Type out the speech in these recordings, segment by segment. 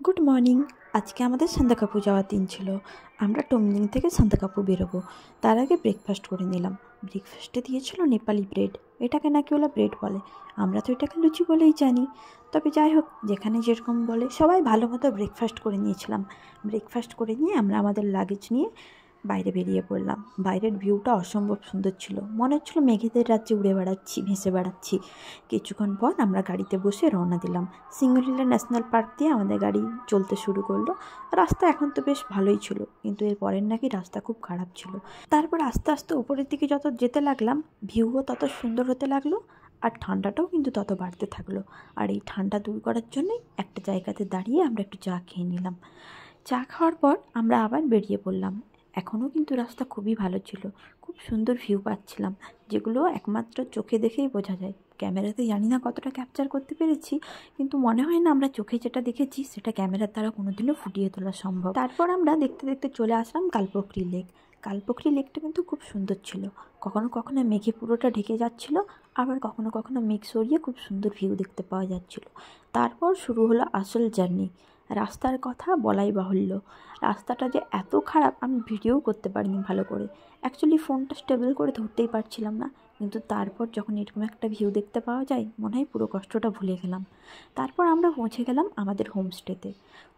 Good morning. আজকে আমাদের সান্দাকফু যাওয়ার দিন ছিল। আমরা টমলিং থেকে সান্দাকফু বেরোবো। তার আগে ব্রেকফাস্ট করে নিলাম। ব্রেকফাস্টে দিয়েছিল নেপালি ব্রেড। এটাকে নাকি ওরা ব্রেড বলে, আমরা তো এটাকে লুচি বলেই জানি। তবে যাই হোক, যেখানে যেরকম বলে, সবাই ভালো মতো ব্রেকফাস্ট করে নিয়েছিলাম। ব্রেকফাস্ট করে নিয়ে আমরা আমাদের লাগেজ নিয়ে বাইরে বেরিয়ে পড়লাম। বাইরের ভিউটা অসম্ভব সুন্দর ছিল, মনে হচ্ছিল মেঘেদের রাজ্যে উড়ে বেড়াচ্ছি, ভেসে বেড়াচ্ছি। কিছুক্ষণ পর আমরা গাড়িতে বসে রওনা দিলাম। সিঙ্গলিলা ন্যাশনাল পার্ক দিয়ে আমাদের গাড়ি চলতে শুরু করলো। রাস্তা এখন তো বেশ ভালোই ছিল, কিন্তু এর পরের নাকি রাস্তা খুব খারাপ ছিল। তারপর আস্তে আস্তে উপরের দিকে যত যেতে লাগলাম, ভিউও তত সুন্দর হতে লাগলো, আর ঠান্ডাটাও কিন্তু তত বাড়তে থাকলো। আর এই ঠান্ডা দূর করার জন্যই একটা জায়গাতে দাঁড়িয়ে আমরা একটু চা খেয়ে নিলাম। চা খাওয়ার পর আমরা আবার বেরিয়ে পড়লাম। এখনও কিন্তু রাস্তা খুবই ভালো ছিল, খুব সুন্দর ভিউ পাচ্ছিলাম, যেগুলো একমাত্র চোখে দেখেই বোঝা যায়। ক্যামেরাতে জানি না কতটা ক্যাপচার করতে পেরেছি, কিন্তু মনে হয় না আমরা চোখে যেটা দেখেছি সেটা ক্যামেরার দ্বারা কোনোদিনও ফুটিয়ে তোলা সম্ভব। তারপর আমরা দেখতে দেখতে চলে আসলাম কালপোখরি লেক। কালপোখরি লেকটা কিন্তু খুব সুন্দর ছিল। কখনো কখনো মেঘে পুরোটা ঢেকে যাচ্ছিল, আবার কখনো কখনো মেঘ সরিয়ে খুব সুন্দর ভিউ দেখতে পাওয়া যাচ্ছিল। তারপর শুরু হলো আসল জার্নি। রাস্তার কথা বলাই বাহুল্য। রাস্তাটা যে এত খারাপ আমি ভিডিও করতে পারিনি ভালো করে। অ্যাকচুয়ালি ফোনটা স্টেবল করে ধরতেই পারছিলাম না, কিন্তু তারপর যখন এরকম একটা ভিউ দেখতে পাওয়া যায়, মনে হয় পুরো কষ্টটা ভুলে গেলাম। তারপর আমরা পৌঁছে গেলাম আমাদের হোমস্টেতে।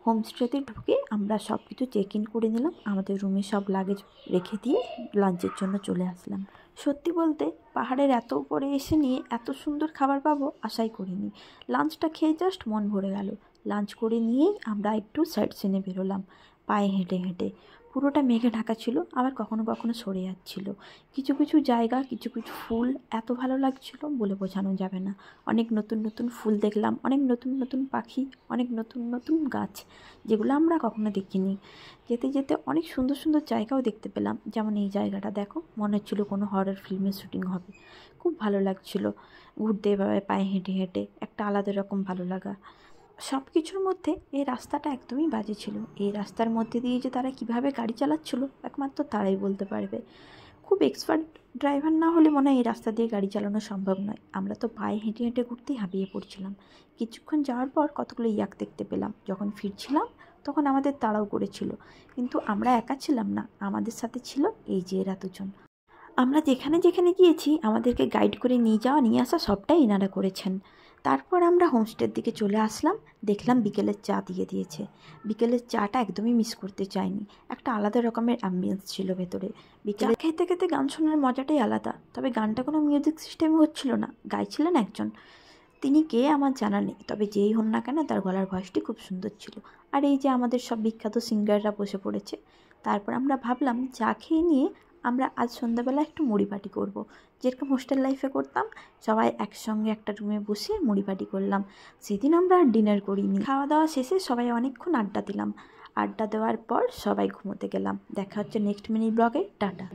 হোমস্টেতে ঢুকে আমরা সব কিছু চেক ইন করে নিলাম, আমাদের রুমে সব লাগেজ রেখে দিয়ে লাঞ্চের জন্য চলে আসলাম। সত্যি বলতে, পাহাড়ের এত উপরে এসে নিয়ে এত সুন্দর খাবার পাবো আশাই করিনি। লাঞ্চটা খেয়ে জাস্ট মন ভরে গেল। লাঞ্চ করে নিয়েই আমরা একটু সাইড সিনে বেরোলাম, পায়ে হেঁটে হেঁটে। পুরোটা মেঘে ঢাকা ছিল, আবার কখনো কখনো সরে যাচ্ছিল। কিছু কিছু জায়গা, কিছু কিছু ফুল এত ভালো লাগছিল বলে বোঝানো যাবে না। অনেক নতুন নতুন ফুল দেখলাম, অনেক নতুন নতুন পাখি, অনেক নতুন নতুন গাছ, যেগুলো আমরা কখনো দেখিনি। যেতে যেতে অনেক সুন্দর সুন্দর জায়গাও দেখতে পেলাম। যেমন এই জায়গাটা দেখো, মনে হচ্ছিল কোনো হরর ফিল্মের শুটিং হবে। খুব ভালো লাগছিল ঘুরতে, এভাবে পায়ে হেঁটে হেঁটে একটা আলাদা রকম ভালো লাগা। সব কিছুর মধ্যে এই রাস্তাটা একদমই বাজে ছিল। এই রাস্তার মধ্যে দিয়ে যে তারা কিভাবে গাড়ি চালাচ্ছিল একমাত্র তারাই বলতে পারবে। খুব এক্সপার্ট ড্রাইভার না হলে মনে হয় এই রাস্তা দিয়ে গাড়ি চালানো সম্ভব নয়। আমরা তো পায়ে হেঁটে হেঁটে ঘুরতেই হাঁপিয়ে পড়ছিলাম। কিছুক্ষণ যাওয়ার পর কতগুলো ইয়াক দেখতে পেলাম। যখন ফিরছিলাম তখন আমাদের তাড়াও করেছিল, কিন্তু আমরা একা ছিলাম না, আমাদের সাথে ছিল এই যে এরা দুজন। আমরা যেখানে যেখানে গিয়েছি আমাদেরকে গাইড করে নিয়ে যাওয়া নিয়ে আসা সবটাই এনারা করেছেন। তারপর আমরা হোমস্টের দিকে চলে আসলাম। দেখলাম বিকেলের চা দিয়ে দিয়েছে। বিকেলের চাটা একদমই মিস করতে চাইনি। একটা আলাদা রকমের অ্যাম্বিয়েন্স ছিল ভেতরে। বিকেলে খেতে খেতে গান শোনার মজাটাই আলাদা। তবে গানটা কোনো মিউজিক সিস্টেমে হচ্ছিল না, গাইছিলেন একজন। তিনি কে আমার জানা নেই, তবে যেই হন না কেন তার গলার ভয়েসটি খুব সুন্দর ছিল। আর এই যে আমাদের সব বিখ্যাত সিঙ্গাররা বসে পড়েছে। তারপর আমরা ভাবলাম চা খেয়ে নিয়ে আমরা আজ সন্ধ্যাবেলা একটু মুড়ি পার্টি করবো, যেরকম হোস্টেল লাইফে করতাম। সবাই একসঙ্গে একটা রুমে বসে মুড়ি পার্টি করলাম। সেদিন আমরা আর ডিনার করিনি। খাওয়া দাওয়া শেষে সবাই অনেকক্ষণ আড্ডা দিলাম। আড্ডা দেওয়ার পর সবাই ঘুমোতে গেলাম। দেখা হচ্ছে নেক্সট মিনি ব্লগে। টাটা।